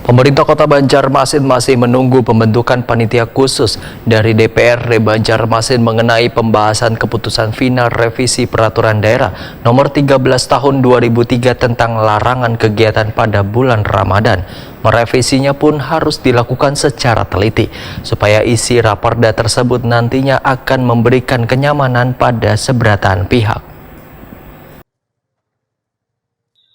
Pemerintah Kota Banjarmasin masih menunggu pembentukan panitia khusus dari DPRD Banjarmasin mengenai pembahasan keputusan final revisi Peraturan Daerah Nomor 13 Tahun 2003 tentang larangan kegiatan pada bulan Ramadan. Merevisinya pun harus dilakukan secara teliti, supaya isi raperda tersebut nantinya akan memberikan kenyamanan pada seberatan pihak.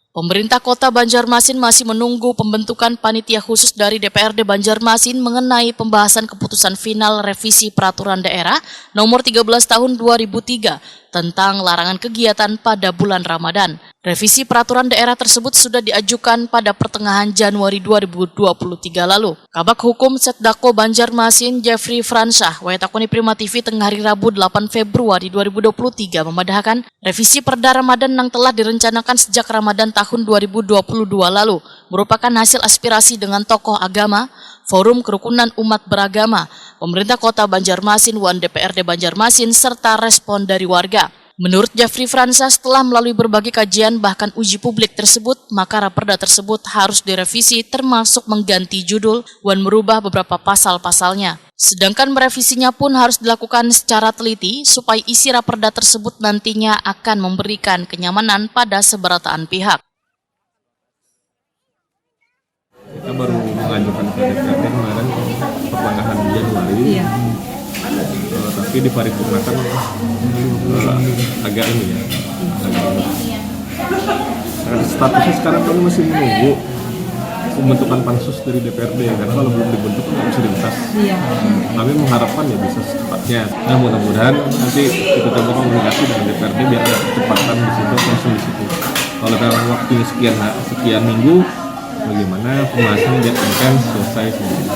Pemerintah Kota Banjarmasin masih menunggu pembentukan panitia khusus dari DPRD Banjarmasin mengenai pembahasan keputusan final revisi Peraturan Daerah Nomor 13 Tahun 2003 tentang larangan kegiatan pada bulan Ramadan. Revisi peraturan daerah tersebut sudah diajukan pada pertengahan Januari 2023 lalu. Kabak Hukum Setdako Banjarmasin Jeffrey Fransyah, Waitakuni Prima TV tengah hari Rabu 8 Februari 2023 memadahkan revisi Perda Ramadan yang telah direncanakan sejak Ramadan tahun 2022 lalu merupakan hasil aspirasi dengan tokoh agama, Forum Kerukunan Umat Beragama, pemerintah Kota Banjarmasin, Wan DPRD Banjarmasin, serta respon dari warga. Menurut Jeffrey Fransyah, setelah melalui berbagai kajian bahkan uji publik tersebut, maka raperda tersebut harus direvisi termasuk mengganti judul dan merubah beberapa pasal-pasalnya. Sedangkan merevisinya pun harus dilakukan secara teliti supaya isi raperda tersebut nantinya akan memberikan kenyamanan pada seberataan pihak. Kita baru mengajukan ke DPRD kemarin pertengahan Januari. Tapi diparipurnakan agak ini ya. Statusnya sekarang kami masih menunggu pembentukan pansus dari DPRD karena kalau belum dibentuk nggak bisa dibahas. Kami mengharapkan ya bisa secepatnya. Nah mudah-mudahan nanti kita coba komunikasi dengan DPRD biar ada kecepatan di situ, langsung di situ. Kalau dalam waktu sekian minggu, bagaimana pembahasan biar intens selesai sendiri.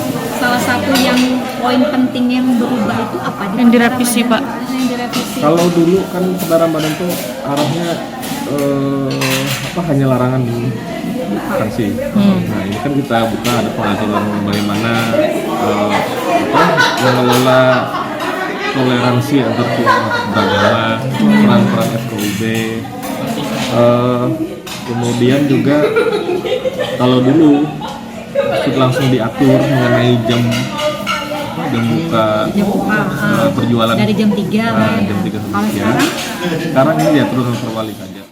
Salah satu yang poin penting yang berubah itu apa? Yang direvisi, Pak? Yang direvisi. Kalau dulu kan Perda Ramadan itu arahnya hanya larangan sanksi. Nah ini kan kita buka ada pengaturan bagaimana mengelola toleransi antar umat beragama, peran-peran FKUB. Kemudian juga kalau dulu langsung diatur mengenai jam buka perjualan dari jam 3 jam 3 sekarang ini diatur dengan perwali saja.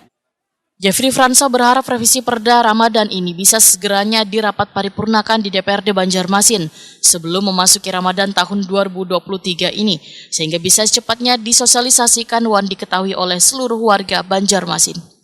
Jeffrey Fransyah berharap revisi Perda Ramadan ini bisa segeranya dirapat paripurnakan di DPRD Banjarmasin sebelum memasuki Ramadan tahun 2023 ini, sehingga bisa secepatnya disosialisasikan dan diketahui oleh seluruh warga Banjarmasin.